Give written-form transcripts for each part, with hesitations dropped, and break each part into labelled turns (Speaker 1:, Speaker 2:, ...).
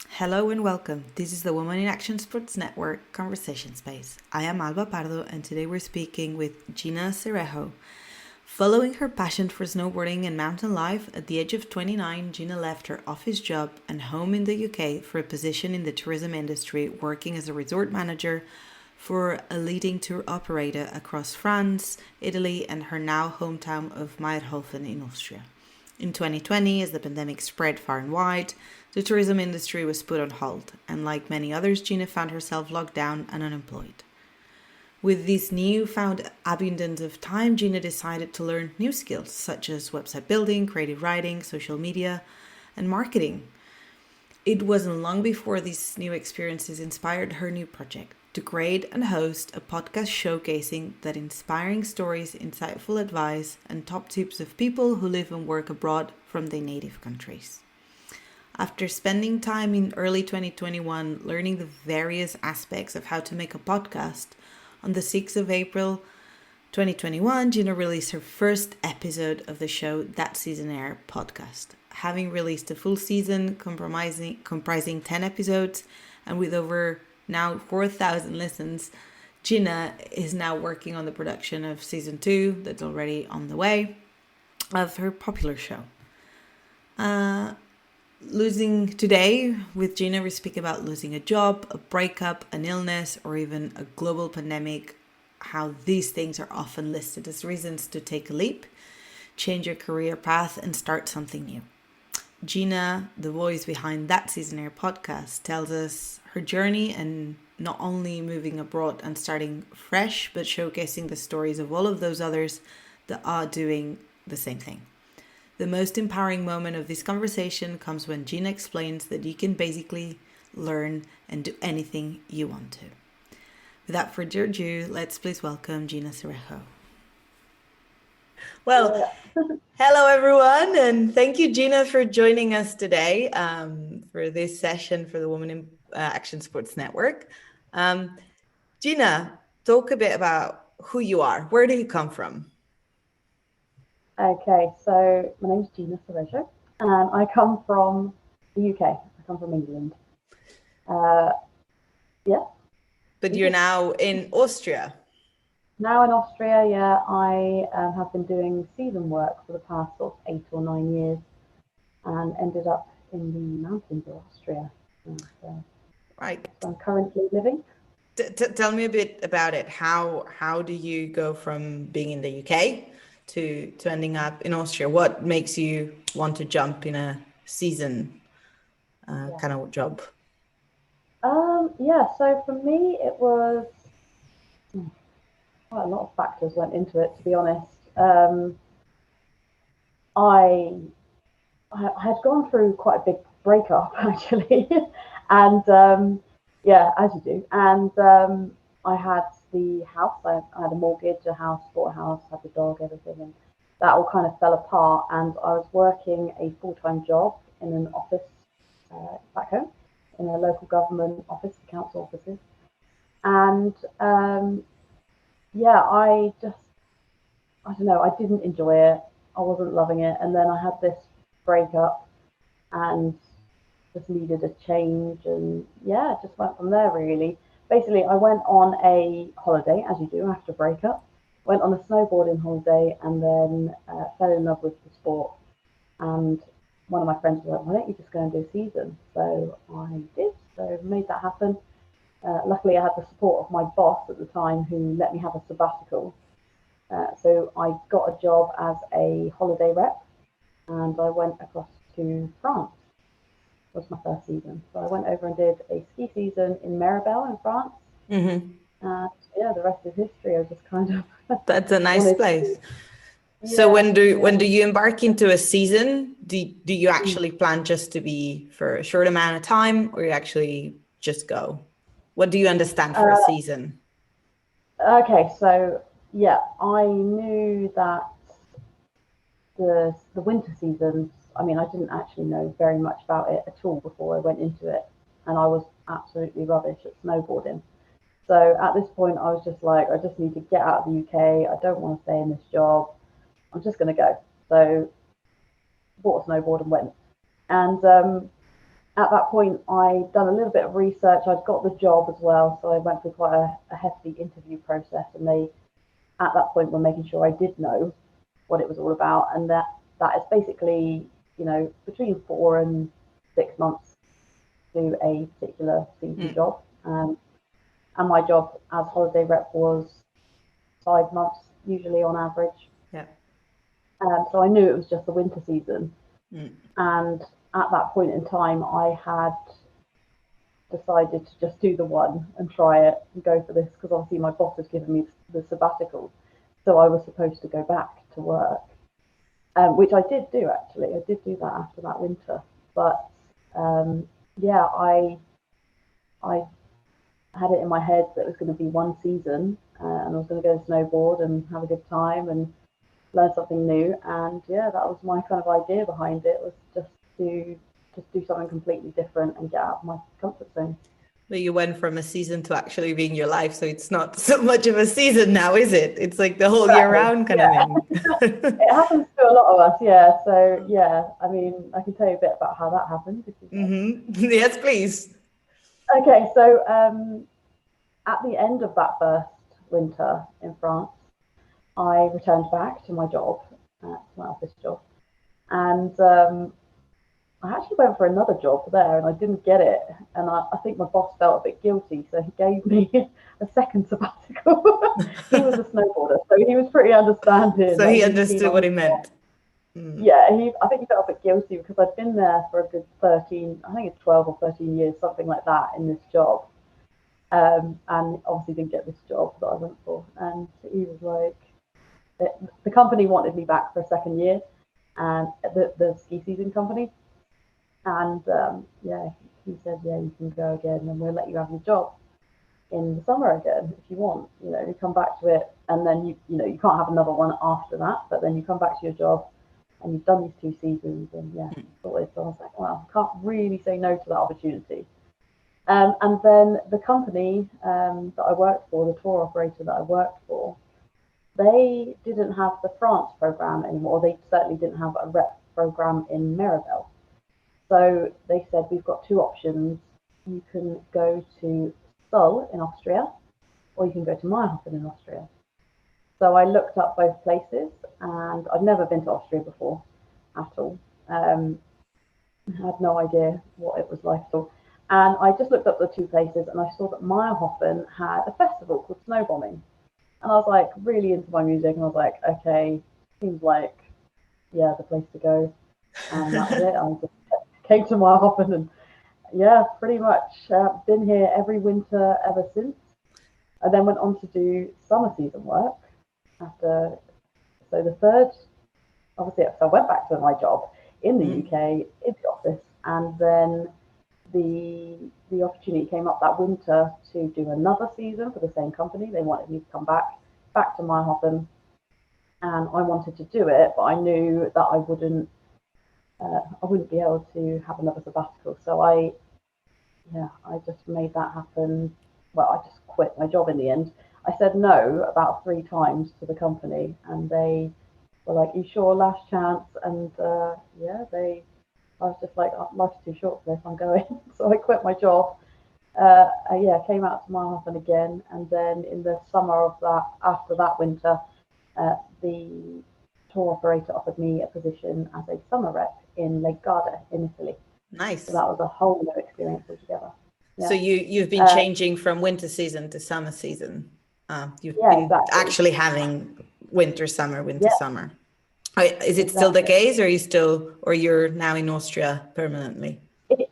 Speaker 1: Hello and welcome. This is the Women in Action Sports Network Conversation Space. I am Alba Pardo and today we're speaking with Gina Cerejo. Following her passion for snowboarding and mountain life, at the age of 29, Gina left her office job and home in the UK for a position in the tourism industry, working as a resort manager for a leading tour operator across France, Italy, and her now hometown of Mayrhofen in Austria. In 2020, as the pandemic spread far and wide, the tourism industry was put on hold, and like many others, Gina found herself locked down and unemployed. With this newfound abundance of time, Gina decided to learn new skills such as website building, creative writing, social media, and marketing. It wasn't long before these new experiences inspired her new project to create and host a podcast showcasing that inspiring stories, insightful advice, and top tips of people who live and work abroad from their native countries. After spending time in early 2021 learning the various aspects of how to make a podcast, on the 6th of April 2021, Gina released her first episode of the show That Seasonaire Podcast. Having released a full season comprising 10 episodes and with over now 4,000 listens, Gina is now working on the production of season 2 that's already on the way of her popular show. Losing today with Gina, we speak about losing a job, a breakup, an illness, or even a global pandemic, how these things are often listed as reasons to take a leap, change your career path, and start something new. Gina, the voice behind That Seasonaire Podcast, tells us her journey and not only moving abroad and starting fresh, but showcasing the stories of all of those others that are doing the same thing. The most empowering moment of this conversation comes when Gina explains that you can basically learn and do anything you want to. Without further ado, let's please welcome Gina Cerejo. Well, hello everyone, and thank you, Gina, for joining us today for this session for the Women in Action Sports Network. Gina, talk a bit about who you are. Where do you come from?
Speaker 2: Okay, so my name is Gina Cerejo, and I come from the UK. I come from England. Yeah.
Speaker 1: But you're now in Austria.
Speaker 2: Now in Austria, yeah. I have been doing season work for the past sort of 8 or 9 years, and ended up in the mountains of Austria. So
Speaker 1: right.
Speaker 2: I'm currently living.
Speaker 1: Tell me a bit about it. How do you go from being in the UK to ending up in Austria? What makes you want to jump in a season kind of job?
Speaker 2: So for me, it was quite a lot of factors went into it, to be honest. I had gone through quite a big breakup actually, and as you do. And I had the house. I had a mortgage, a house, bought a house, had the dog, everything, and that all kind of fell apart. And I was working a full-time job in an office back home, in a local government office, the council offices. And I don't know, I didn't enjoy it. I wasn't loving it. And then I had this breakup and just needed a change. And yeah, just went from there, really. Basically, I went on a holiday, as you do after a breakup. Went on a snowboarding holiday and then fell in love with the sport. And one of my friends was like, why don't you just go and do a season? So I did. So made that happen. Luckily, I had the support of my boss at the time who let me have a sabbatical. So I got a job as a holiday rep and I went across to France. It was my first season. So I went over and did a ski season in Mayrhofen in France.
Speaker 1: Mm-hmm.
Speaker 2: The rest is history. I just kind of...
Speaker 1: That's a nice place. So when do you embark into a season? Do you actually plan just to be for a short amount of time, or you actually just go? What do you understand for a season?
Speaker 2: Okay, so I knew that the winter seasons, I mean, I didn't actually know very much about it at all before I went into it, and I was absolutely rubbish at snowboarding. So at this point, I was just like, I just need to get out of the UK. I don't want to stay in this job. I'm just going to go. So bought a snowboard and went. And at that point, I'd done a little bit of research. I'd got the job as well, so I went through quite a hefty interview process. And they, at that point, were making sure I did know what it was all about, and that is basically, between 4 and 6 months to a particular season job. And my job as holiday rep was 5 months, usually on average.
Speaker 1: Yeah.
Speaker 2: So I knew it was just the winter season. And at that point in time, I had decided to just do the one and try it and go for this, because obviously my boss had given me the sabbatical. So I was supposed to go back to work, which I did do, actually. I did do that after that winter. But yeah, I had it in my head that it was going to be one season, and I was going to go snowboard and have a good time and learn something new. And yeah, that was my kind of idea behind it, was just to do something completely different and get out of my comfort zone.
Speaker 1: But you went from a season to actually being your life, so it's not so much of a season now, is it? It's like the whole year round kind of thing.
Speaker 2: It happens to a lot of us, yeah. So yeah, I mean, I can tell you a bit about how that happened.
Speaker 1: Yes, please.
Speaker 2: Okay, so at the end of that first winter in France, I returned back to my job, my office job, and I actually went for another job there, and I didn't get it. And I think my boss felt a bit guilty, so he gave me a second sabbatical. He was a snowboarder, so he was pretty understanding.
Speaker 1: So he understood what he meant.
Speaker 2: Yeah, I think he felt a bit guilty because I'd been there for a good 13, I think it's 12 or 13 years, something like that, in this job. And obviously didn't get this job that I went for. And he was like, the company wanted me back for a second year, and the ski season company. And yeah, he said, yeah, you can go again, and we'll let you have your job in the summer again if you want. You come back to it, and then you can't have another one after that. But then you come back to your job, and you've done these 2 seasons, and yeah, sorted. So I was like, well, I can't really say no to that opportunity. And then the company that I worked for, the tour operator that I worked for, they didn't have the France program anymore. They certainly didn't have a rep program in Mayrhofen. So they said, we've got 2 options. You can go to Seoul in Austria, or you can go to Mayrhofen in Austria. So I looked up both places, and I'd never been to Austria before at all. I had no idea what it was like at all. And I just looked up the 2 places, and I saw that Mayrhofen had a festival called Snowbombing. And I was like really into my music, and I was like, okay, seems like, yeah, the place to go. And that was it. I just came to Mayrhofen, and yeah, pretty much been here every winter ever since. I then went on to do summer season work after. So the third, obviously, so I went back to my job in the UK, in the office, and then the opportunity came up that winter to do another season for the same company. They wanted me to come back to Mayrhofen, and I wanted to do it, but I knew that I wouldn't be able to have another sabbatical. So I just made that happen. Well, I just quit my job in the end. I said no about 3 times to the company, and they were like, "You sure? Last chance?" And yeah, I was just like, life's too short for this, I'm going. So I quit my job. Came out to Mayrhofen again, and then in the summer of that, after that winter, the tour operator offered me a position as a summer rep in Lake Garda in Italy.
Speaker 1: Nice.
Speaker 2: So that was a whole new experience altogether. Yeah.
Speaker 1: So you've been changing from winter season to summer season. You've been
Speaker 2: exactly.
Speaker 1: actually having winter, summer. Is it still the case, or you're now in Austria permanently?
Speaker 2: It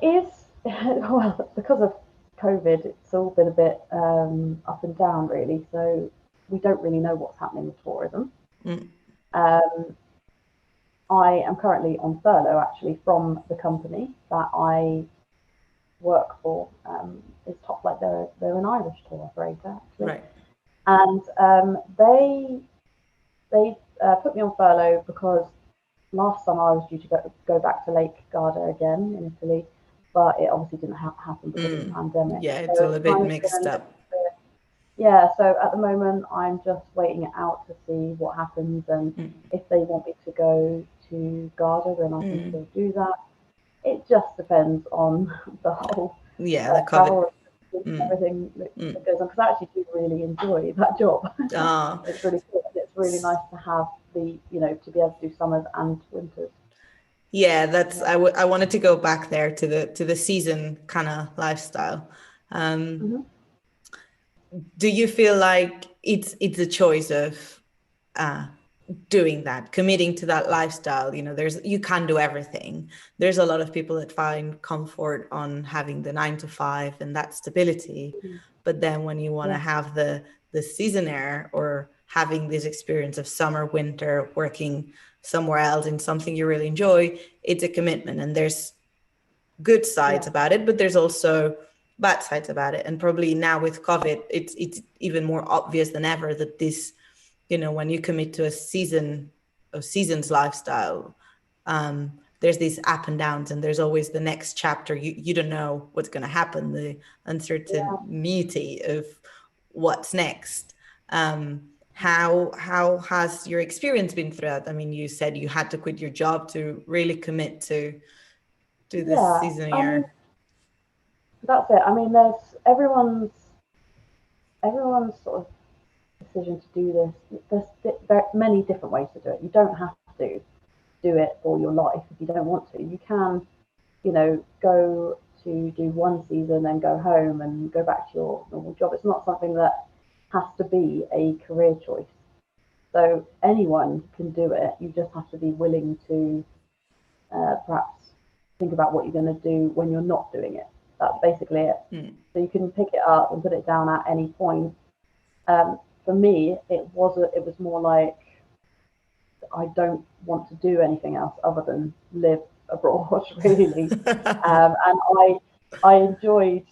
Speaker 2: is, well, because of COVID, it's all been a bit up and down, really. So we don't really know what's happening with tourism. I am currently on furlough, actually, from the company that I work for. It's top, like they're an Irish tour operator, actually.
Speaker 1: Right.
Speaker 2: And they put me on furlough because last summer I was due to go back to Lake Garda again in Italy, but it obviously didn't happen because of the pandemic.
Speaker 1: Yeah, it's all a bit mixed up.
Speaker 2: Yeah, so at the moment I'm just waiting it out to see what happens, and if they want me to go to to Garda, then I can
Speaker 1: Mm.
Speaker 2: still do that. It just depends on the whole
Speaker 1: Yeah, the COVID.
Speaker 2: travel and
Speaker 1: Mm.
Speaker 2: everything that goes on, because I actually do really enjoy that job.
Speaker 1: Ah,
Speaker 2: It's really cool. It's really nice to have the, to be able to do summers and winters.
Speaker 1: yeah, that's I wanted to go back there to the season kind of lifestyle.
Speaker 2: Mm-hmm.
Speaker 1: Do you feel like it's a choice of uh, doing that, committing to that lifestyle? You can do everything. There's a lot of people that find comfort on having the 9 to 5 and that stability, but then when you want to
Speaker 2: Yeah.
Speaker 1: have the seasonaire, or having this experience of summer, winter, working somewhere else in something you really enjoy, it's a commitment, and there's good sides
Speaker 2: Yeah.
Speaker 1: about it, but there's also bad sides about it. And probably now with COVID, it's even more obvious than ever that this, when you commit to a seasons lifestyle, there's these up and downs, and there's always the next chapter. You don't know what's going to happen, the uncertainty of what's next. How has your experience been throughout? I mean, you said you had to quit your job to really commit to this
Speaker 2: Yeah.
Speaker 1: season
Speaker 2: I mean,
Speaker 1: year.
Speaker 2: that's it. I mean, there's everyone's sort of decision to do this. There are many different ways to do it. You don't have to do it for your life if you don't want to. You can, go to do one season and go home and go back to your normal job. It's not something that has to be a career choice. So anyone can do it. You just have to be willing to perhaps think about what you're going to do when you're not doing it. That's basically it. So you can pick it up and put it down at any point. For me, it was more like I don't want to do anything else other than live abroad, really. And I enjoyed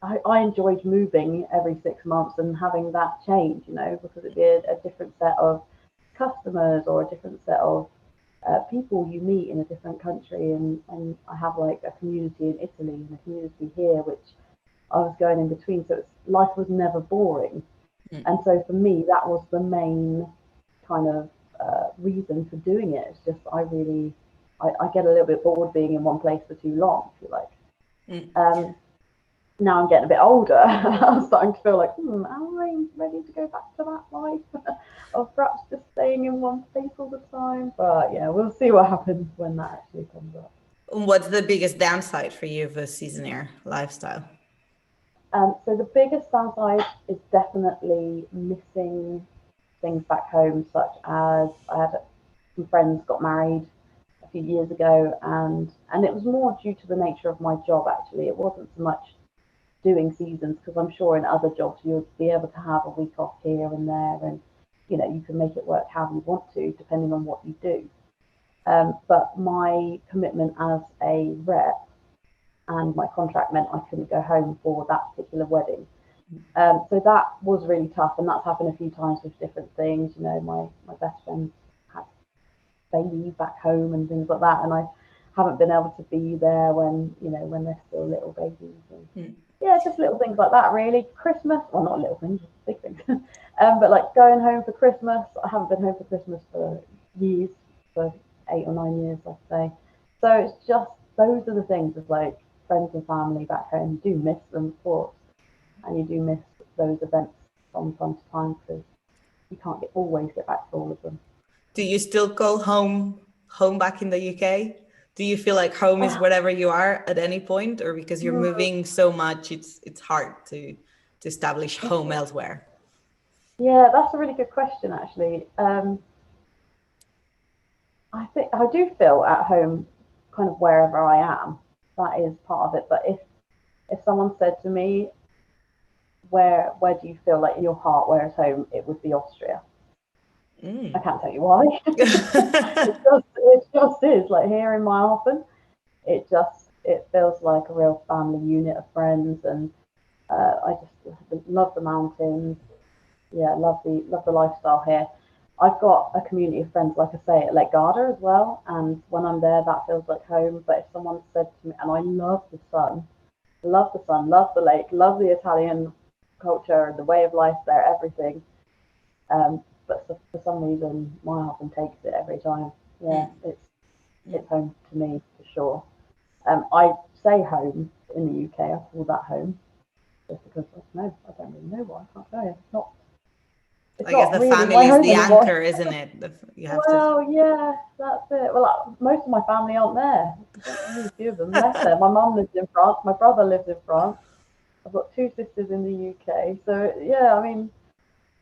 Speaker 2: I enjoyed moving every 6 months and having that change, because it'd be a different set of customers or a different set of people you meet in a different country. And I have like a community in Italy and a community here, which I was going in between. So life was never boring. And so for me, that was the main kind of reason for doing it. It's just I get a little bit bored being in one place for too long, if you like. Now I'm getting a bit older. I'm starting to feel like, am I ready to go back to that life of perhaps just staying in one place all the time? But yeah, we'll see what happens when that actually comes up.
Speaker 1: What's the biggest downside for you of a seasonaire lifestyle?
Speaker 2: So the biggest downside is definitely missing things back home, such as I had some friends got married a few years ago, and it was more due to the nature of my job. Actually, it wasn't so much doing seasons, because I'm sure in other jobs you'll be able to have a week off here and there, and you can make it work how you want to depending on what you do. But my commitment as a rep and my contract meant I couldn't go home for that particular wedding. So that was really tough, and that's happened a few times with different things. My best friend had babies back home and things like that, and I haven't been able to be there when they're still little babies. And yeah, just little things like that, really. Christmas, well, not little things, big things. But like going home for Christmas, I haven't been home for Christmas for years, for 8 or 9 years, I'd say. So it's just those are the things, of like friends and family back home. You do miss them, of course, and you do miss those events from time to time, because you can't always get back to all of them.
Speaker 1: Do you still call home back in the UK? Do you feel like home is wherever you are at any point, or because you're moving so much, it's hard to establish home elsewhere?
Speaker 2: Yeah, that's a really good question, actually. I think I do feel at home kind of wherever I am. That is part of it. But if someone said to me, where do you feel like in your heart, where is home, it would be Austria. I can't tell you why. it just is. Like here in Mayrhofen, it feels like a real family unit of friends, and I just love the mountains. Yeah, love the lifestyle here. I've got a community of friends, like I say, at Lake Garda as well, and when I'm there, that feels like home. But if someone said to me, and I love the sun, love the lake, love the Italian culture and the way of life there, everything. but for some reason Mayrhofen takes it every time. Yeah, it's home to me for sure. I say home in the UK. I call that home just because I don't really know why. I can't tell you. It's
Speaker 1: I guess
Speaker 2: not
Speaker 1: the
Speaker 2: really my
Speaker 1: family is
Speaker 2: home
Speaker 1: the
Speaker 2: anymore.
Speaker 1: anchor, isn't it? You have to.
Speaker 2: Well, yeah, that's it. Well, most of my family aren't there. Only a few of them left there. My mum lives in France. My brother lives in France. I've got two sisters in the UK. So yeah, I mean,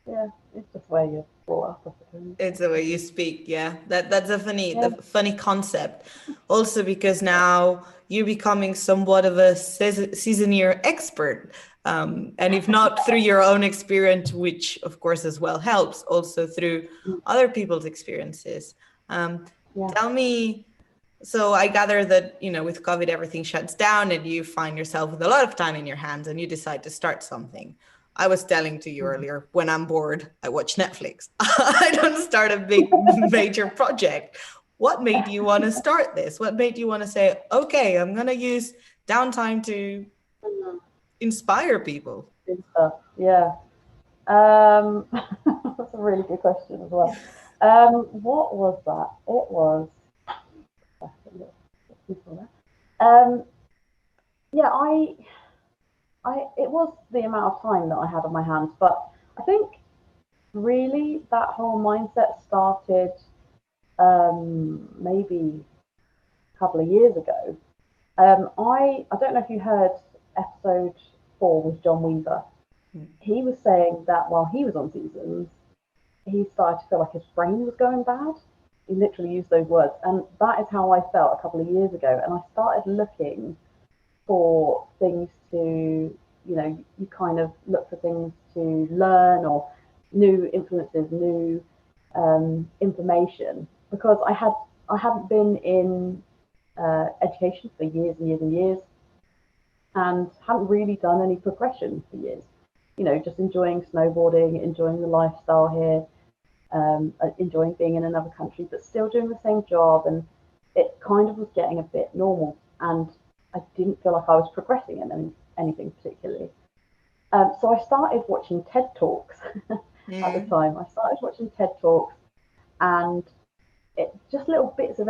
Speaker 2: yeah, it's just where you're brought up, I suppose.
Speaker 1: It's the way you speak, yeah. That's a
Speaker 2: Yeah.
Speaker 1: funny concept. Also because now you're becoming somewhat of a seasonaire expert. And if not through your own experience, which of course as well helps, also through other people's experiences.
Speaker 2: Yeah.
Speaker 1: Tell me, so I gather that, with COVID, everything shuts down and you find yourself with a lot of time in your hands and you decide to start something. I was telling to you earlier, when I'm bored, I watch Netflix. I don't start a big major project. What made you want to start this? What made you want to say, okay, I'm going to use downtime to inspire people?
Speaker 2: Good stuff. Yeah. That's a really good question as well. What was that? It was. Um, yeah, it was the amount of time that I had on my hands, but I think really that whole mindset started maybe a couple of years ago. I don't know if you heard episode 4 with John Weaver. He was saying that while he was on seasons, he started to feel like his brain was going bad. He literally used those words, and that is how I felt a couple of years ago. And I started looking for things to, you kind of look for things to learn or new influences, new information, because I hadn't been in education for years and years and years, and hadn't really done any progression for years. Just enjoying snowboarding, enjoying the lifestyle here, enjoying being in another country, but still doing the same job, and it kind of was getting a bit normal, and I didn't feel like I was progressing in anything particularly. So I started watching TED Talks at the time. I started watching TED Talks, and just little bits of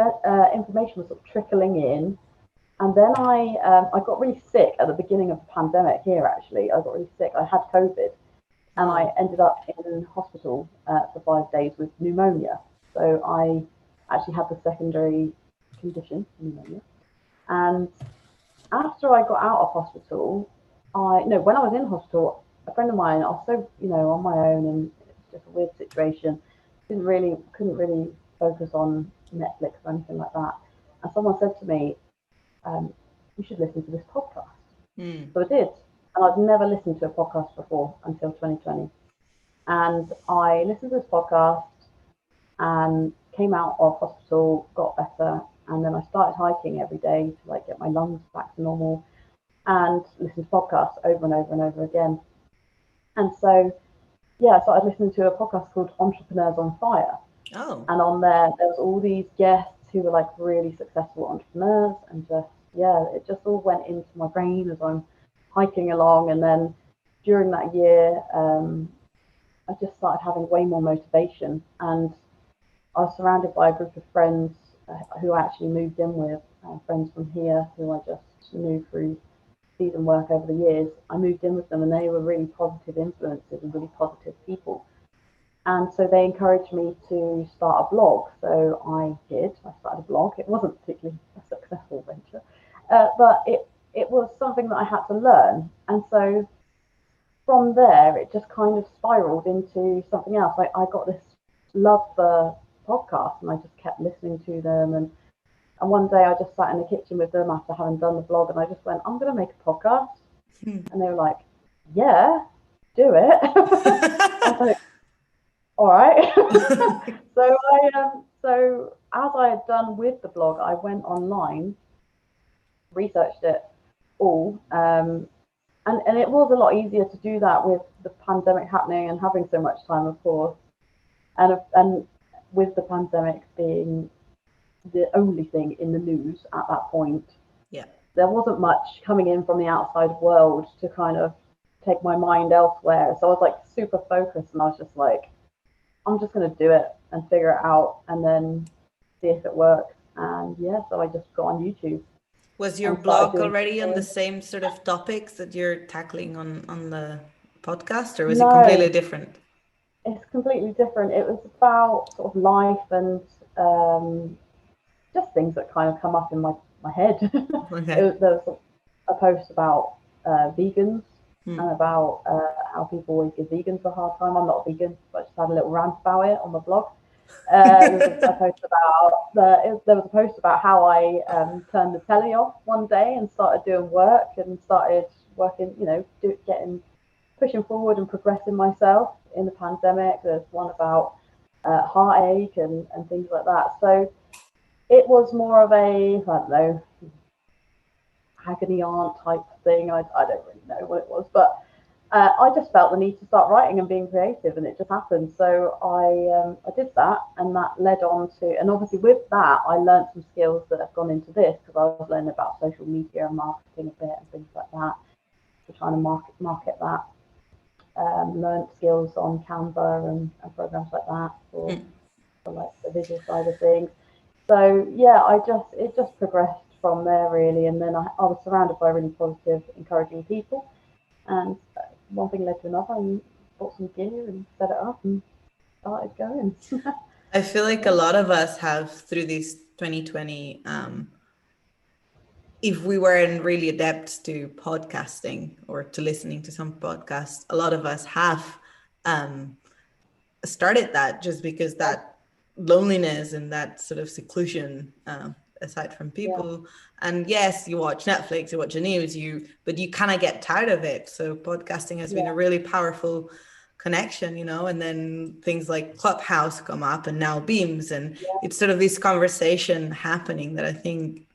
Speaker 2: information was sort of trickling in. And then I got really sick at the beginning of the pandemic here, actually. I got really sick. I had COVID, and I ended up in hospital for 5 days with pneumonia. So I actually had the secondary condition, pneumonia. And after I got out of hospital, when I was in hospital, a friend of mine, I was so, on my own, and it was just a weird situation. Couldn't really focus on Netflix or anything like that. And someone said to me, you should listen to this podcast. So I did. And I'd never listened to a podcast before until 2020. And I listened to this podcast and came out of hospital, got better, and then I started hiking every day to get my lungs back to normal, and listened to podcasts over and over and over again. And so, I started listening to a podcast called Entrepreneurs on Fire.
Speaker 1: Oh.
Speaker 2: And on there was all these guests who were really successful entrepreneurs, and it just all went into my brain as I'm hiking along. And then during that year, I just started having way more motivation, and I was surrounded by a group of friends who I actually moved in with, friends from here who I just knew through season work over the years. I moved in with them, and they were really positive influences and really positive people. And so they encouraged me to start a blog. So I did. I started a blog. It wasn't particularly a successful venture, but it was something that I had to learn. And so from there, it just kind of spiraled into something else. I got this love for podcasts, and I just kept listening to them. And one day I just sat in the kitchen with them after having done the blog, and I just went, I'm going to make a podcast. And they were like, yeah, do it. I was like, all right. So as I had done with the blog, I went online, researched it all, and it was a lot easier to do that with the pandemic happening and having so much time, of course, and with the pandemic being the only thing in the news at that point.
Speaker 1: Yeah,
Speaker 2: there wasn't much coming in from the outside world to kind of take my mind elsewhere. So I was super focused, and I was just like, I'm just going to do it and figure it out and then see if it works. And yeah, so I just got on YouTube
Speaker 1: Was your
Speaker 2: and started
Speaker 1: blog
Speaker 2: doing
Speaker 1: already on the
Speaker 2: videos.
Speaker 1: same sort of topics that you're tackling on the podcast, or was it completely
Speaker 2: No,
Speaker 1: different?
Speaker 2: it's completely different. It was about sort of life and um, just things that kind of come up in my head.
Speaker 1: Okay.
Speaker 2: There was a post about vegans
Speaker 1: Hmm.
Speaker 2: and about how people always give vegans a hard time. I'm not a vegan, but I just had a little rant about it on my blog. There was a post about there was a post about how I turned the telly off one day and started doing work and started working, getting pushing forward and progressing myself in the pandemic. There's one about heartache and things like that. So it was more of a, I don't know, agony aunt type thing. I don't really know what it was, but I just felt the need to start writing and being creative, and it just happened. So I did that, and that led on to, and obviously with that, I learned some skills that have gone into this because I was learning about social media and marketing a bit and things like that. So trying to market that. Learned skills on Canva and programs like that for like the visual side of things. So yeah, it just progressed from there really, and then I was surrounded by really positive, encouraging people, and one thing led to another, and bought some gear and set it up and started going.
Speaker 1: I feel like a lot of us have through this 2020, if we weren't really adept to podcasting or to listening to some podcasts, a lot of us have um, started that just because that loneliness and that sort of seclusion, aside from
Speaker 2: Yeah,
Speaker 1: people. And yes, you watch Netflix, you watch the news, but you kind of get tired of it. So podcasting has been
Speaker 2: yeah,
Speaker 1: a really powerful connection, and then things like Clubhouse come up and now Beams, and
Speaker 2: yeah,
Speaker 1: it's sort of this conversation happening that I think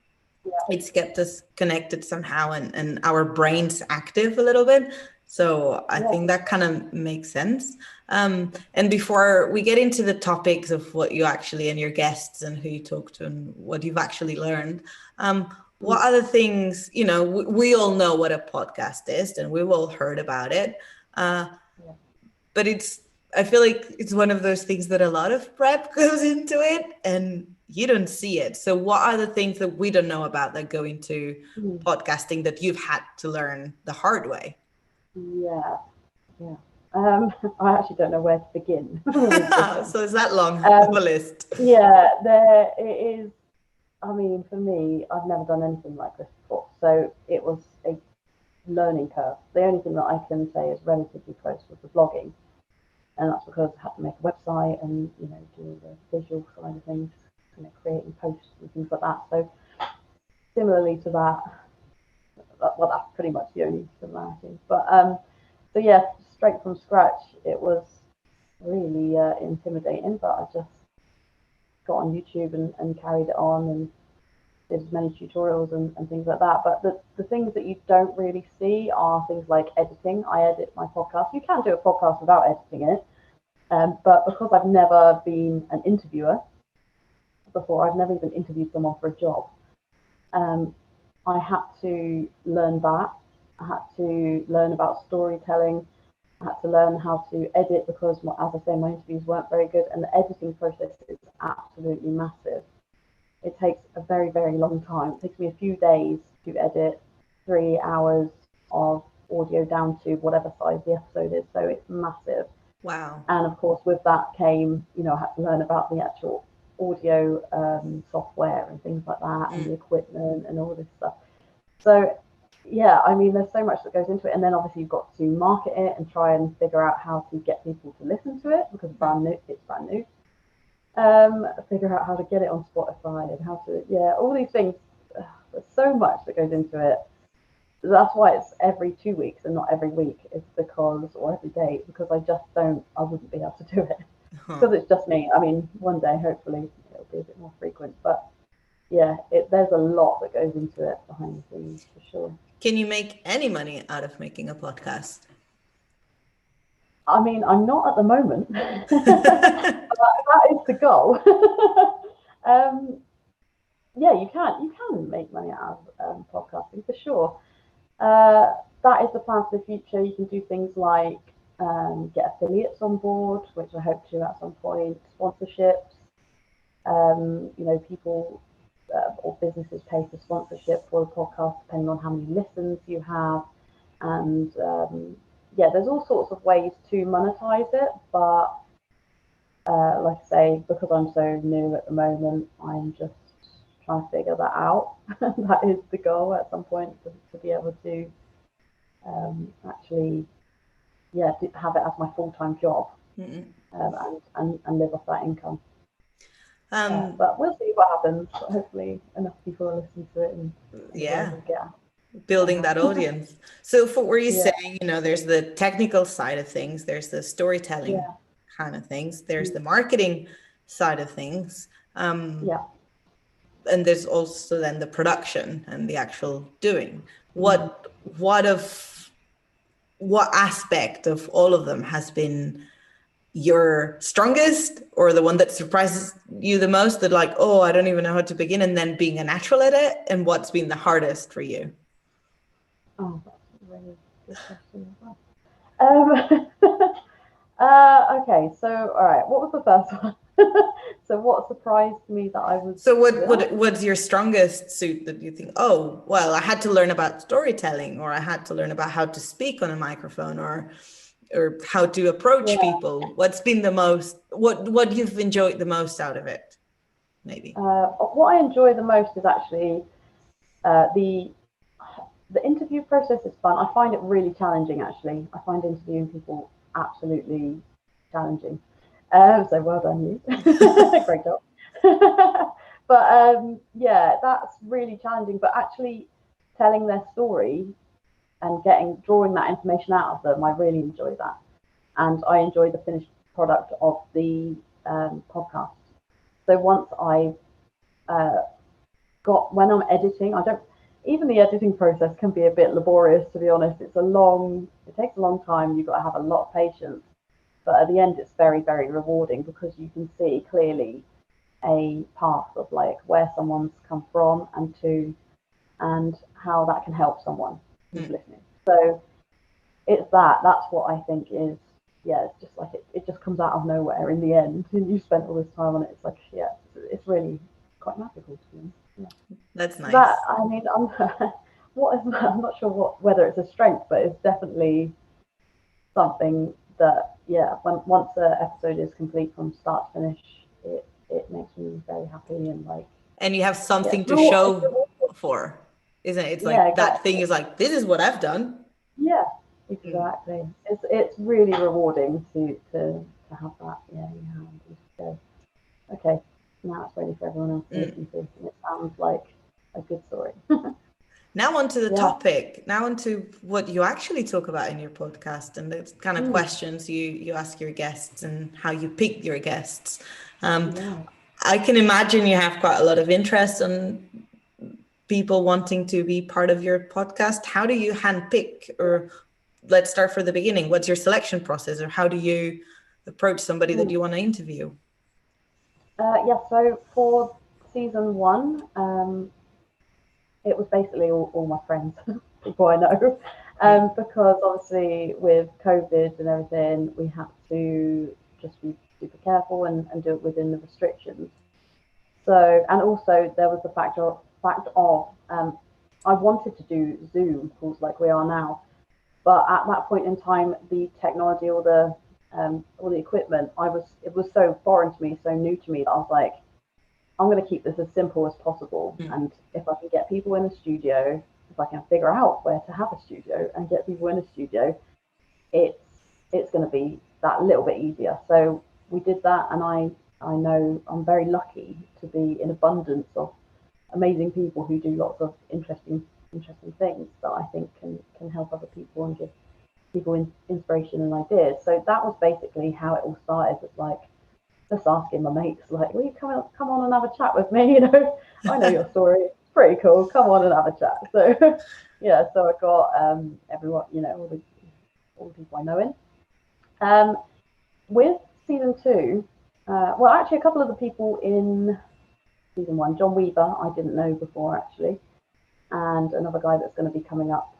Speaker 2: yeah,
Speaker 1: it's kept us connected somehow, and our brains active a little bit. So I
Speaker 2: yeah.
Speaker 1: think that kind of makes sense. And before we get into the topics of what you actually and your guests and who you talk to and what you've actually learned, what
Speaker 2: Mm,
Speaker 1: other things, we all know what a podcast is and we've all heard about it. Uh,
Speaker 2: yeah.
Speaker 1: but I feel like it's one of those things that a lot of prep goes into it and you don't see it. So what are the things that we don't know about that go into
Speaker 2: Mm,
Speaker 1: podcasting that you've had to learn the hard way?
Speaker 2: yeah, yeah. I actually don't know where to begin with this one.
Speaker 1: So is that long of
Speaker 2: Um,
Speaker 1: a list?
Speaker 2: yeah, there it is. I mean, for me, I've never done anything like this before, so it was a learning curve. The only thing that I can say is relatively close was the blogging, and that's because I had to make a website and do the visual side of things, creating posts and things like that. So similarly to that, well, that's pretty much the only similarity. But so yeah, straight from scratch, it was really intimidating. But I just got on YouTube and carried it on and did as many tutorials and things like that. But the things that you don't really see are things like editing. I edit my podcast. You can do a podcast without editing it. But because I've never been an interviewer before, I've never even interviewed someone for a job. Um, I had to learn that. I had to learn about storytelling. I had to learn how to edit because, as I say, my interviews weren't very good, and the editing process is absolutely massive. It takes a very, very long time. It takes me a few days to edit 3 hours of audio down to whatever size the episode is. So it's massive.
Speaker 1: Wow.
Speaker 2: And of course, with that came, I had to learn about the actual audio software and things like that, and the
Speaker 1: Mm.
Speaker 2: equipment and all this stuff. So, yeah, I mean, there's so much that goes into it, and then obviously you've got to market it and try and figure out how to get people to listen to it because it's brand new. Figure out how to get it on Spotify and how to, yeah, all these things. There's so much that goes into it. That's why it's every 2 weeks and not every week. It's because, or every day, because I wouldn't be able to do it
Speaker 1: Huh.
Speaker 2: because it's just me. I mean, one day, hopefully, it'll be a bit more frequent. But yeah, there's a lot that goes into it behind the scenes for sure.
Speaker 1: Can you make any money out of making a podcast?
Speaker 2: I mean, I'm not at the moment, but that is the goal. um, yeah, you can make money out of podcasting for sure. That is the plan for the future. You can do things like get affiliates on board, which I hope to at some point, sponsorships, people or businesses pay for sponsorship for the podcast depending on how many listens you have. And there's all sorts of ways to monetize it, but like I say, because I'm so new at the moment, I'm just trying to figure that out. That is the goal at some point, to be able to actually have it as my full-time job, and live off that income. But we'll see what happens. Hopefully enough people will listen to it and
Speaker 1: building that audience. So for what you're saying, there's the technical side of things, there's the storytelling kind of things, there's the marketing side of things, and there's also then the production and the actual doing. What aspect of all of them has been your strongest, or the one that surprises you the most, that like, oh, I don't even know how to begin, and then being a natural at it? And what's been the hardest for you?
Speaker 2: Oh, that's a really good question as well. Okay, so all right, what was the first one? So what surprised me that I was...
Speaker 1: So what's your strongest suit that you think, oh, well, I had to learn about storytelling, or I had to learn about how to speak on a microphone, or how to approach people? What's been the most, what you've enjoyed the most out of it, maybe?
Speaker 2: What I enjoy the most is actually the interview process is fun. I find it really challenging, actually. I find interviewing people absolutely challenging. So well done, you. Great job. But that's really challenging. But actually telling their story and drawing that information out of them, I really enjoy that. And I enjoy the finished product of the podcast. So once I've when I'm editing, even the editing process can be a bit laborious, to be honest. It takes a long time. You've got to have a lot of patience. But at the end, it's very, very rewarding, because you can see clearly a path of like where someone's come from and how that can help someone who's listening. So that's what I think is, it's just like it just comes out of nowhere in the end, and you spent all this time on it. It's like, it's really quite magical to me. Yeah.
Speaker 1: That's nice.
Speaker 2: I'm not sure whether it's a strength, but it's definitely something that, once the episode is complete from start to finish, it makes me very happy, and
Speaker 1: you have something to show for, isn't it? It's like that thing is like, this is what I've done.
Speaker 2: Yeah, exactly. It's really rewarding to have that in your hand. So, okay, now it's ready for everyone else to listen to, and it sounds like a good story.
Speaker 1: Now on to the topic. Now on to what you actually talk about in your podcast, and the kind of questions you ask your guests, and how you pick your guests. I can imagine you have quite a lot of interest on people wanting to be part of your podcast. How do you handpick, or let's start from the beginning. What's your selection process, or how do you approach somebody that you want to interview?
Speaker 2: So for season 1, it was basically all my friends, people I know, because obviously with COVID and everything, we had to just be super careful and do it within the restrictions. So, and also there was the fact of I wanted to do Zoom calls like we are now, but at that point in time, the technology or the equipment, it was so foreign to me, so new to me, that I was like, I'm going to keep this as simple as possible. And if I can get people in a studio, if I can figure out where to have a studio and get people in a studio, it's going to be that little bit easier. So we did that, and I know I'm very lucky to be in abundance of amazing people who do lots of interesting things that I think can help other people and give people inspiration and ideas. So that was basically how it all started. It's like just asking my mates, like, will you come on and have a chat with me? I know your story. It's pretty cool. Come on and have a chat. So so I got everyone, all the people I know in. With season 2, actually a couple of the people in season 1, John Weaver, I didn't know before actually, and another guy that's going to be coming up,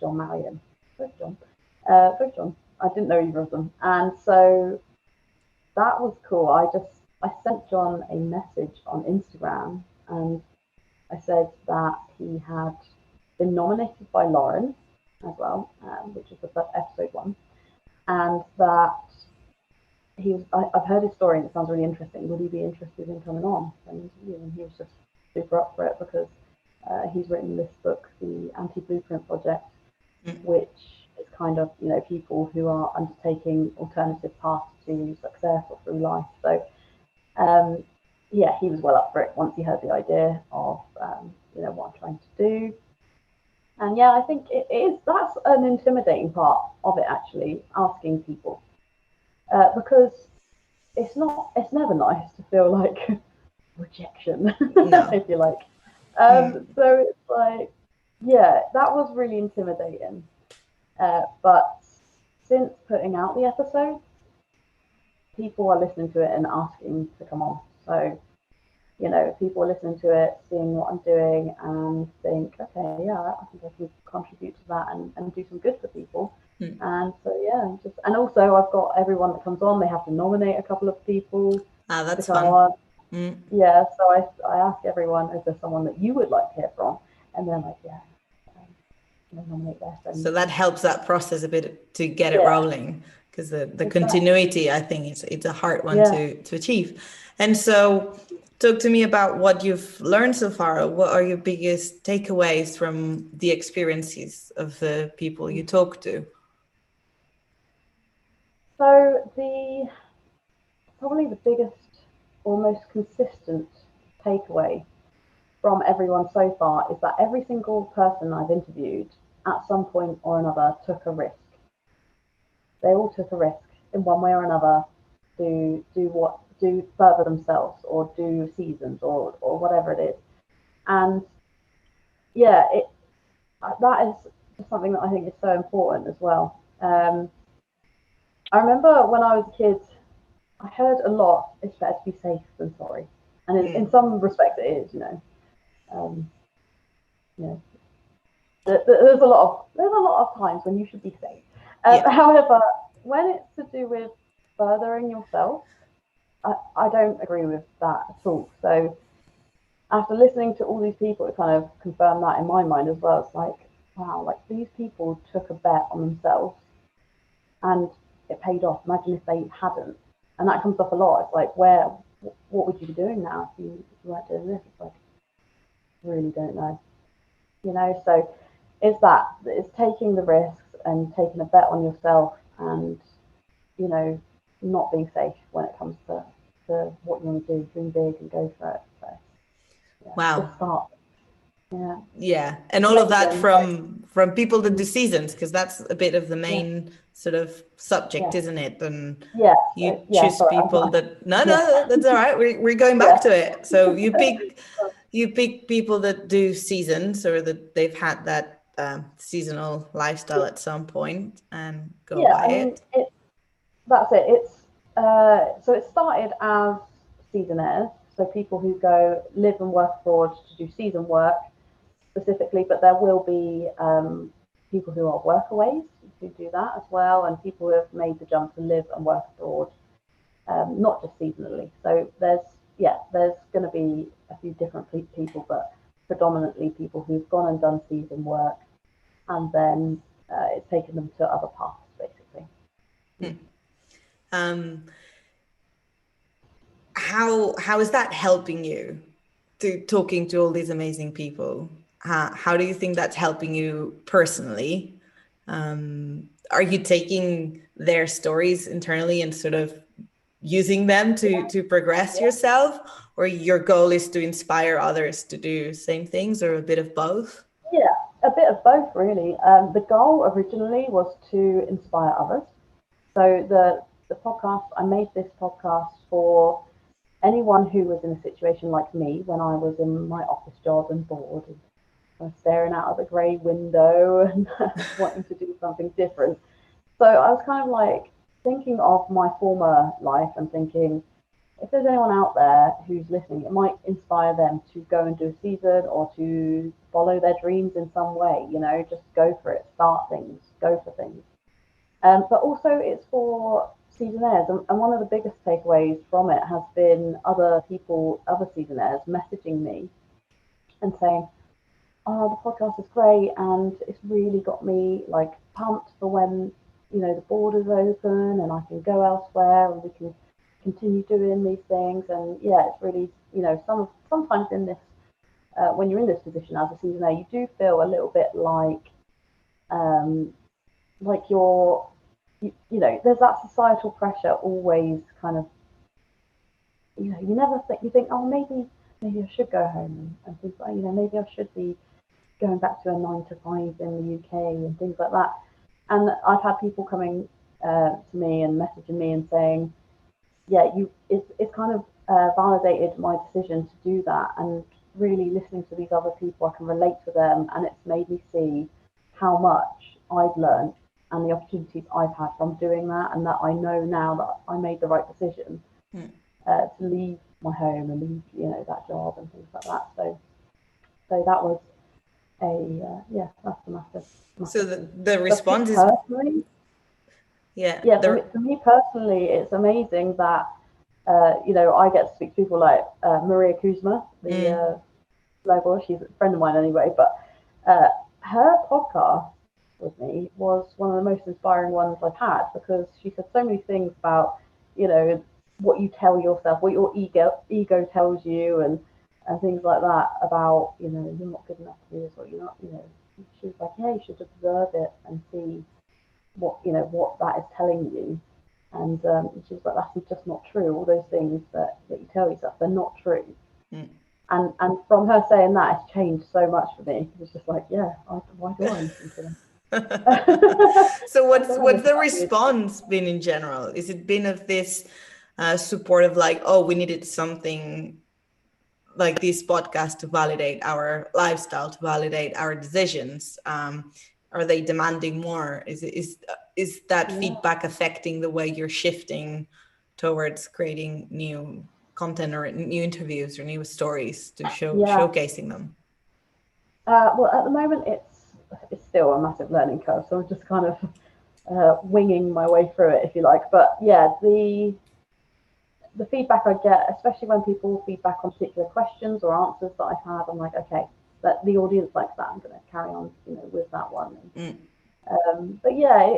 Speaker 2: John Marion. Both John. I didn't know either of them. And so that was cool. I sent John a message on Instagram, and I said that he had been nominated by Lauren as well, which is the first episode one, and that I've heard his story and it sounds really interesting. Would he be interested in coming on and interview? And he was just super up for it because he's written this book, The Anti-Blueprint Project, which is kind of, people who are undertaking alternative paths to success or through life. So, yeah, he was well up for it once he heard the idea of, what I'm trying to do. And yeah, I think that's an intimidating part of it, actually, asking people. Because it's never nice to feel like rejection,
Speaker 1: No.
Speaker 2: if you like. So it's like, yeah, that was really intimidating. But since putting out the episode, people are listening to it and asking to come on. So, people are listening to it, seeing what I'm doing, and think, okay, yeah, I think I can contribute to that and do some good for people. And so, yeah, and also I've got everyone that comes on, they have to nominate a couple of people
Speaker 1: That's
Speaker 2: to come
Speaker 1: fun.
Speaker 2: on. Yeah, so I ask everyone, is there someone that you would like to hear from? And then like, yeah, nominate this.
Speaker 1: So that helps that process a bit to get it rolling, because the continuity, I think, it's a hard one to achieve. And so talk to me about what you've learned so far. What are your biggest takeaways from the experiences of the people you talk to?
Speaker 2: So probably the biggest, almost consistent takeaway from everyone so far is that every single person I've interviewed at some point or another took a risk. They all took a risk in one way or another to do further themselves or do seasons or whatever it is. And yeah, that is something that I think is so important as well. I remember when I was a kid, I heard a lot, it's better to be safe than sorry. And in some respects it is, there's a lot of times when you should be safe. However, when it's to do with furthering yourself, I don't agree with that at all. So after listening to all these people, it kind of confirmed that in my mind as well. It's like, wow, like these people took a bet on themselves and it paid off. Imagine if they hadn't. And that comes up a lot. It's like, what would you be doing now if you weren't doing this? It's like, really don't know. So it's taking the risks and taking a bet on yourself and, not being safe when it comes to what you want to do, dream big and go for it. So, yeah,
Speaker 1: wow.
Speaker 2: Start.
Speaker 1: Yeah. And all of that from people that do seasons, because that's a bit of the main sort of subject, isn't it? And you choose people that no, that's all right. We're going back to it. So you pick people that do seasons, or that they've had that seasonal lifestyle at some point, and go by it.
Speaker 2: That's it. It's so it started as seasonaires, so people who go live and work abroad to do season work specifically, but there will be people who are workaways who do that as well, and people who have made the jump to live and work abroad, not just seasonally. So there's going to be a few different people, but predominantly people who've gone and done season work, and then it's taken them to other paths, basically.
Speaker 1: How is that helping you to talking to all these amazing people? How do you think that's helping you personally? Are you taking their stories internally and sort of using them to progress yourself, or your goal is to inspire others to do same things, or a bit of both?
Speaker 2: Yeah, a bit of both, really. The goal originally was to inspire others. So the podcast, I made this podcast for anyone who was in a situation like me when I was in my office job and bored and staring out of the grey window and wanting to do something different. So I was kind of like thinking of my former life and thinking, if there's anyone out there who's listening, it might inspire them to go and do a season or to follow their dreams in some way, just go for it, start things, go for things. But also it's for seasonaires, and one of the biggest takeaways from it has been other people, other seasonaires messaging me and saying, "Oh, the podcast is great, and it's really got me like pumped for when the borders open and I can go elsewhere and we can continue doing these things." And yeah, it's really sometimes in this when you're in this position as a seasonaire, you do feel a little bit um, like there's that societal pressure always kind of, you never think, oh, maybe I should go home and things like, maybe I should be going back to a 9 to 5 in the UK and things like that. And I've had people coming to me and messaging me and saying, yeah, it's kind of validated my decision to do that. And really listening to these other people, I can relate to them, and it's made me see how much I've learned and the opportunities I've had from doing that, and that I know now that I made the right decision to leave my home and leave that job and things like that. So that was that's a massive
Speaker 1: So the
Speaker 2: thing.
Speaker 1: response is
Speaker 2: personally, for me personally, it's amazing that I get to speak to people like Maria Kuzma, the snowboarder. She's a friend of mine anyway, but her podcast with me was one of the most inspiring ones I've had, because she said so many things about what you tell yourself, what your ego tells you, and things like that about you're not good enough to do this, or you're not she was like, yeah, you should observe it and see what that is telling you. And she was like, that's just not true. All those things that you tell yourself, they're not true. And from her saying that, it's changed so much for me. It's just like, yeah, why do I listen to them?
Speaker 1: So what's the response been in general? Is it been of this support of like, oh, we needed something like this podcast to validate our lifestyle, to validate our decisions? Are they demanding more? Is that feedback affecting the way you're shifting towards creating new content or new interviews or new stories to showcasing them?
Speaker 2: Well, at the moment, it's still a massive learning curve, so I'm just kind of winging my way through it, if you like. But yeah, the feedback I get, especially when people feedback on particular questions or answers that I've had, I'm like, okay, that the audience likes that, I'm going to carry on, with that one. But yeah,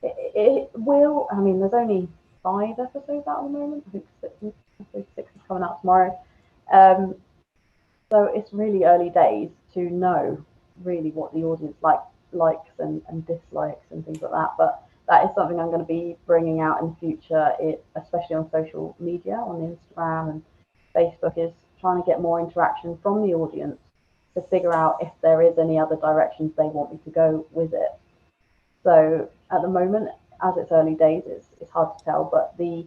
Speaker 2: it will. I mean, there's only 5 episodes out at the moment. I think 6 is coming out tomorrow. So it's really early days to know really what the audience likes and dislikes and things like that. But that is something I'm going to be bringing out in the future, especially on social media, on Instagram and Facebook, is trying to get more interaction from the audience to figure out if there is any other directions they want me to go with it. So at the moment, as it's early days, it's hard to tell, but the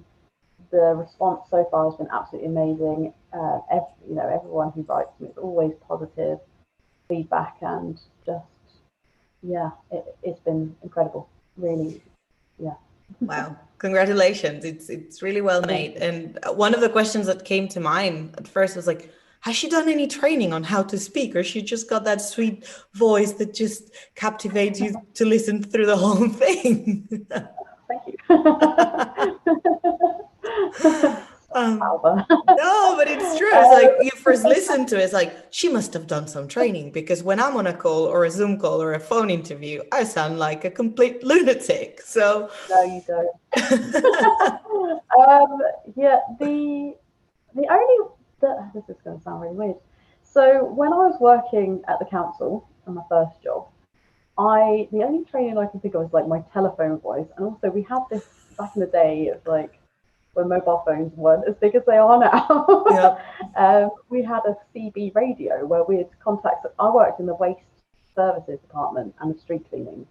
Speaker 2: response so far has been absolutely amazing. Everyone who writes to me, it's always positive feedback, and just it's been incredible, really.
Speaker 1: Wow, congratulations. It's really well made. And one of the questions that came to mind at first was like, has she done any training on how to speak, or she just got that sweet voice that just captivates you to listen through the whole thing?
Speaker 2: Thank you.
Speaker 1: No, but it's true. It's like you first listen to it, it's like she must have done some training, because when I'm on a call or a Zoom call or a phone interview, I sound like a complete lunatic. So
Speaker 2: no, you don't. This is going to sound really weird. So when I was working at the council on my first job, the only training I can think of was like my telephone voice, and also we had this back in the day. It was like when mobile phones weren't as big as they are now. Yep. We had a CB radio where we'd contact. I worked in the waste services department and the street cleaning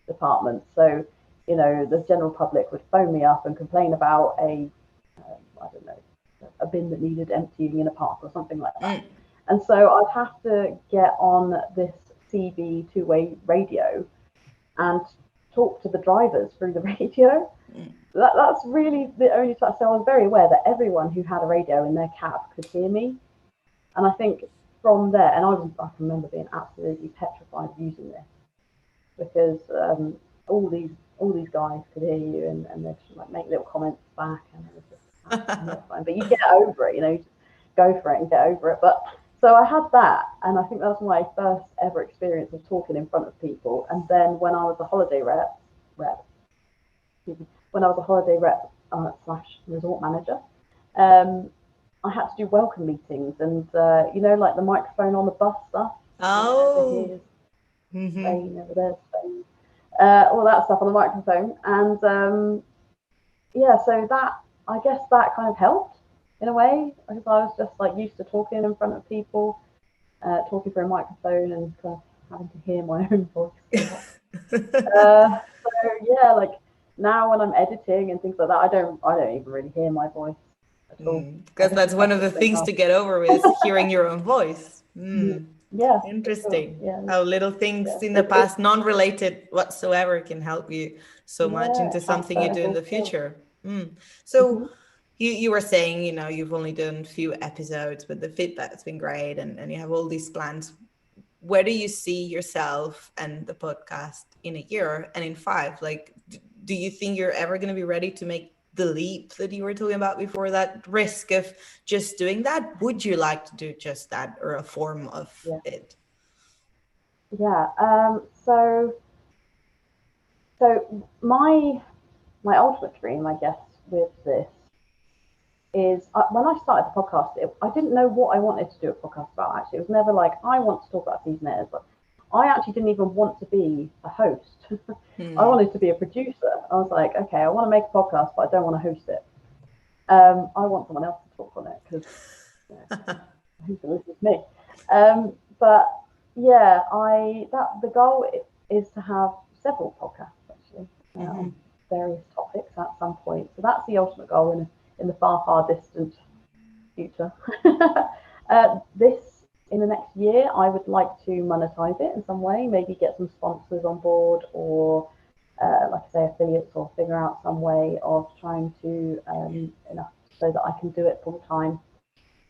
Speaker 2: department, so the general public would phone me up and complain about a bin that needed emptying in a park or something like that. And so I'd have to get on this CB two-way radio and talk to the drivers through the radio. That's really the only time. So I was very aware that everyone who had a radio in their cab could hear me. And I think from there, and I can remember being absolutely petrified of using this, because all these all these guys could hear you, and they'd just like make little comments back, and it was just mortifying. But you get over it, you know, you just go for it and get over it. But so I had that, and I think that was my first ever experience of talking in front of people. And then when I was a holiday rep slash resort manager, I had to do welcome meetings, and you know, like the microphone on the bus stuff.
Speaker 1: Oh.
Speaker 2: Spain, over there, Spain, all that stuff on the microphone. And yeah, so that, I guess that kind of helped in a way, because I was just like used to talking in front of people, talking through a microphone and kind of having to hear my own voice. So yeah, like now when I'm editing and things like that, I don't even really hear my voice at all.
Speaker 1: Because that's one of the things to get over with, is hearing your own voice.
Speaker 2: Yeah,
Speaker 1: interesting.
Speaker 2: sure. Yeah.
Speaker 1: How little things in the past, non-related whatsoever, can help you so much into something you do in the future. So you were saying, you know, you've only done a few episodes, but the feedback's been great, and you have all these plans. Where do you see yourself and the podcast in a year and in 5? Like, do you think you're ever going to be ready to make the leap that you were talking about before, that risk of just doing that? Would you like to do just that, or a form of it?
Speaker 2: Yeah. So my ultimate dream, I guess, with this is when I started the podcast, I didn't know what I wanted to do a podcast about. Actually, it was never like I want to talk about seasonaires. But I actually didn't even want to be a host. I wanted to be a producer. I was like, okay, I want to make a podcast, but I don't want to host it. I want someone else to talk on it, because who's going to listen to me? But yeah, the goal is to have several podcasts actually on various topics at some point. So that's the ultimate goal in the far distant future. This, in the next year, I would like to monetize it in some way, maybe get some sponsors on board, or like I say, affiliates, or figure out some way of trying to enough so that I can do it full time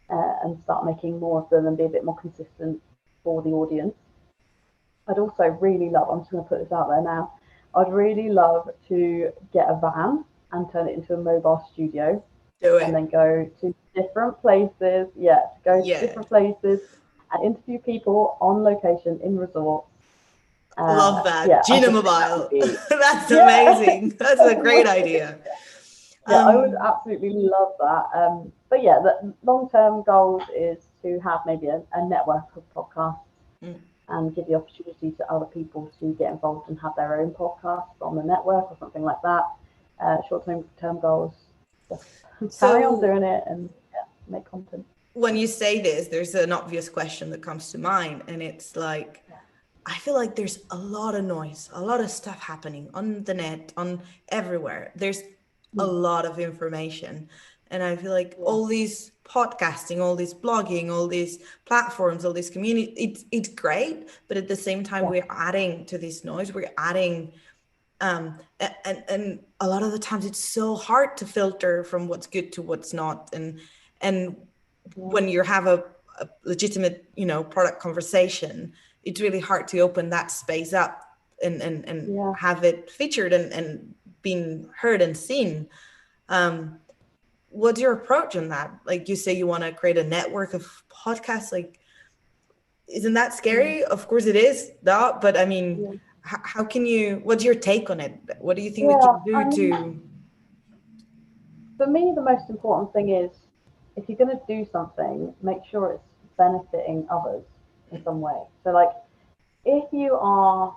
Speaker 2: and start making more of them and be a bit more consistent for the audience. I'd also really love, I'm just going to put this out there now, I'd really love to get a van and turn it into a mobile studio.
Speaker 1: Do it.
Speaker 2: And then go to different places. Yeah, to different places and interview people on location in resorts.
Speaker 1: Love that.
Speaker 2: Yeah,
Speaker 1: Gina Mobile. That's amazing. That's a great idea.
Speaker 2: Yeah, I would absolutely love that. But yeah, the long-term goals is to have maybe a network of podcasts and give the opportunity to other people to get involved and have their own podcasts on the network or something like that. Short-term goals, just carry on doing it and make content.
Speaker 1: When you say this, there's an obvious question that comes to mind, and it's like, I feel like there's a lot of noise, a lot of stuff happening on the net, on everywhere. There's a lot of information. And I feel like all these podcasting, all this blogging, all these platforms, all this community, it's great. But at the same time, we're adding to this noise. We're adding, and a lot of the times it's so hard to filter from what's good to what's not. And when you have a legitimate, you know, product conversation, it's really hard to open that space up and have it featured and being heard and seen. What's your approach on that? Like, you say you want to create a network of podcasts. Like, isn't that scary? Of course it is, but I mean, how can you, what's your take on it? What do you think we can do to?
Speaker 2: For me, the most important thing is, if you're going to do something, make sure it's benefiting others in some way. So like, if you are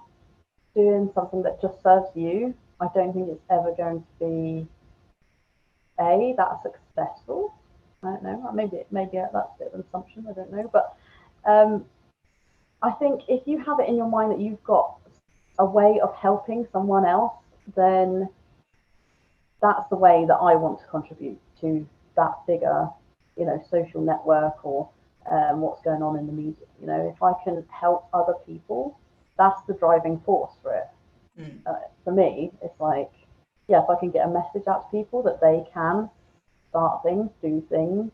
Speaker 2: doing something that just serves you, I don't think it's ever going to be that successful. I don't know, maybe that's a bit of an assumption, I don't know, but I think if you have it in your mind that you've got a way of helping someone else, then that's the way that I want to contribute to that bigger, you know, social network, or what's going on in the media. You know, if I can help other people, that's the driving force for it. For me, it's like, if I can get a message out to people that they can start things, do things,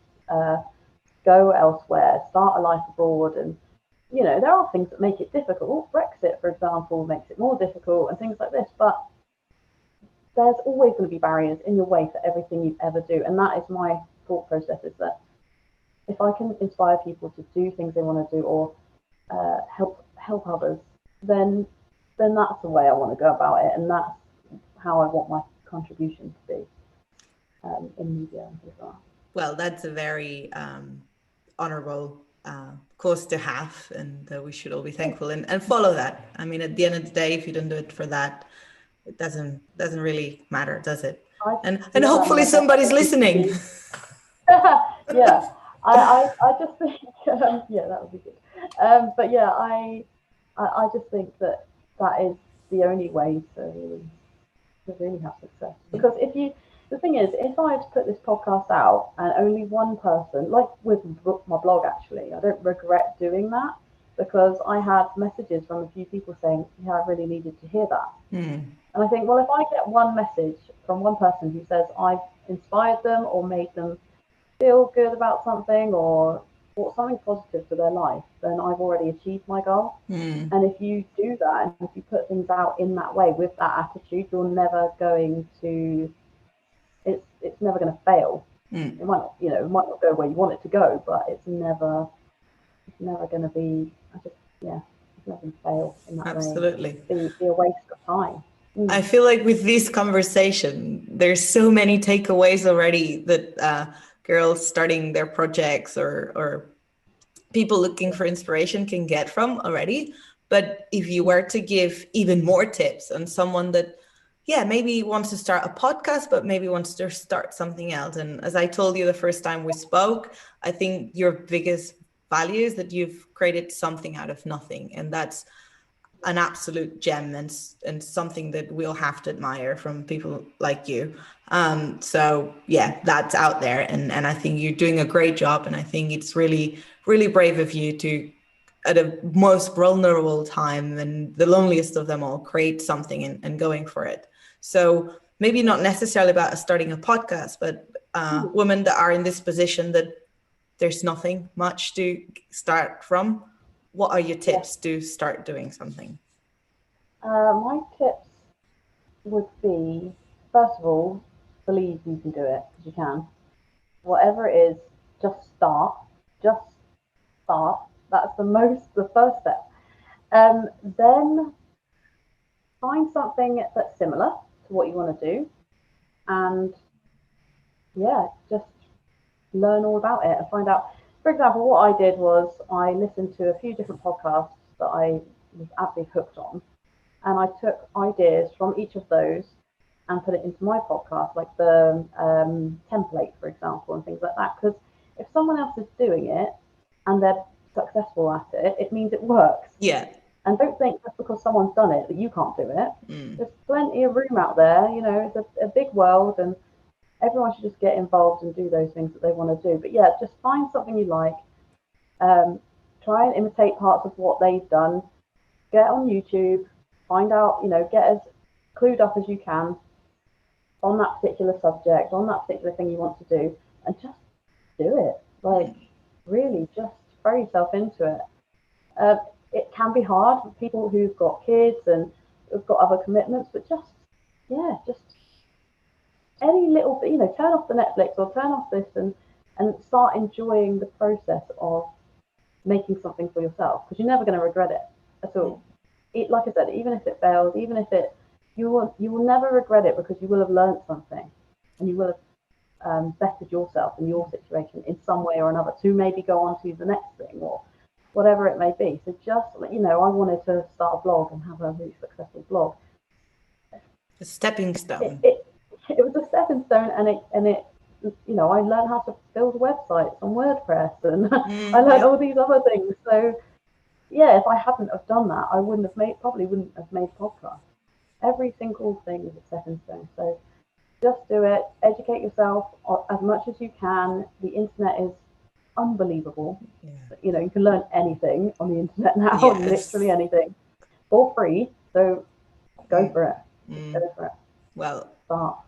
Speaker 2: go elsewhere, start a life abroad. And, you know, there are things that make it difficult. Brexit, for example, makes it more difficult and things like this. But there's always going to be barriers in your way for everything you ever do. And that is my thought process, is that if I can inspire people to do things they want to do, or help others, then that's the way I want to go about it, and that's how I want my contribution to be in media as well.
Speaker 1: Well, that's a very honorable cause to have, and we should all be thankful and follow that. I mean, at the end of the day, if you don't do it for that, it doesn't really matter, does it? And hopefully somebody's listening.
Speaker 2: Yeah, I just think yeah, that would be good. But yeah, I just think that is the only way to really have success. Because the thing is, if I had put this podcast out and only one person, like with my blog, actually, I don't regret doing that, because I had messages from a few people saying, yeah, I really needed to hear that. And I think, well, if I get one message from one person who says I've inspired them or made them feel good about something or brought something positive to their life, then I've already achieved my goal. And if you do that, and if you put things out in that way with that attitude, you're never going to, it's never going to fail. It might not, it might not go where you want it to go, but it's never going to be, it's never going to fail in that way.
Speaker 1: Absolutely.
Speaker 2: Be a waste of time.
Speaker 1: I feel like with this conversation, there's so many takeaways already that girls starting their projects or people looking for inspiration can get from already. But if you were to give even more tips on someone that, maybe wants to start a podcast, but maybe wants to start something else. And as I told you the first time we spoke, I think your biggest value is that you've created something out of nothing. And that's an absolute gem and something that we'll have to admire from people like you. So that's out there. And I think you're doing a great job. And I think it's really, really brave of you to, at a most vulnerable time and the loneliest of them all, create something and going for it. So maybe not necessarily about starting a podcast, but women that are in this position that there's nothing much to start from. What are your tips to start doing something?
Speaker 2: My tips would be, first of all, believe you can do it, because you can. Whatever it is, just start. Just start. That's the first step. Then find something that's similar to what you want to do, and just learn all about it and find out. For example, what I did was I listened to a few different podcasts that I was absolutely hooked on, and I took ideas from each of those and put it into my podcast, like the template, for example, and things like that. Because if someone else is doing it and they're successful at it, it means it works.
Speaker 1: Yeah.
Speaker 2: And don't think just because someone's done it that you can't do it. There's plenty of room out there. It's a big world, and everyone should just get involved and do those things that they want to do. But just find something you like. Try and imitate parts of what they've done. Get on YouTube. Find out, get as clued up as you can on that particular subject, on that particular thing you want to do, and just do it. Like, really, just throw yourself into it. It can be hard for people who've got kids and who've got other commitments, but just any little, turn off the Netflix or turn off this and start enjoying the process of making something for yourself, because you're never going to regret it at all. Like I said, even if it fails, even if you will never regret it, because you will have learned something, and you will have bettered yourself in your situation in some way or another to maybe go on to the next thing or whatever it may be. So just, I wanted to start a blog and have a really successful blog.
Speaker 1: A stepping stone.
Speaker 2: It was a stepping stone, and it I learned how to build websites on WordPress, and I learned all these other things. So if I hadn't have done that, I probably wouldn't have made a podcast. Every single thing is a stepping stone. So just do it. Educate yourself as much as you can. The internet is unbelievable. You can learn anything on the internet now, literally anything, for free. So go for it. Go for it.
Speaker 1: Well,
Speaker 2: start.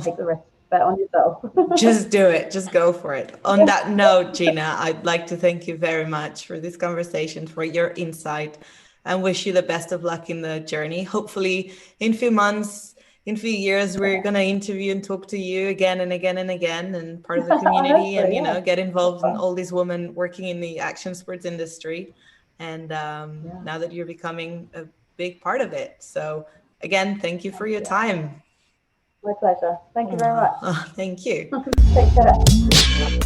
Speaker 2: Take the risk. Bet on yourself.
Speaker 1: Just do it. Just go for it. On that note, Gina, I'd like to thank you very much for this conversation, for your insight, and wish you the best of luck in the journey. Hopefully in a few months, in a few years we're going to interview and talk to you again and again and again, and part of the community,
Speaker 2: so,
Speaker 1: and get involved in all these women working in the action sports industry. And now that you're becoming a big part of it. So again, thank you for your time.
Speaker 2: My pleasure. Thank you very much.
Speaker 1: Thank you.
Speaker 2: Take care.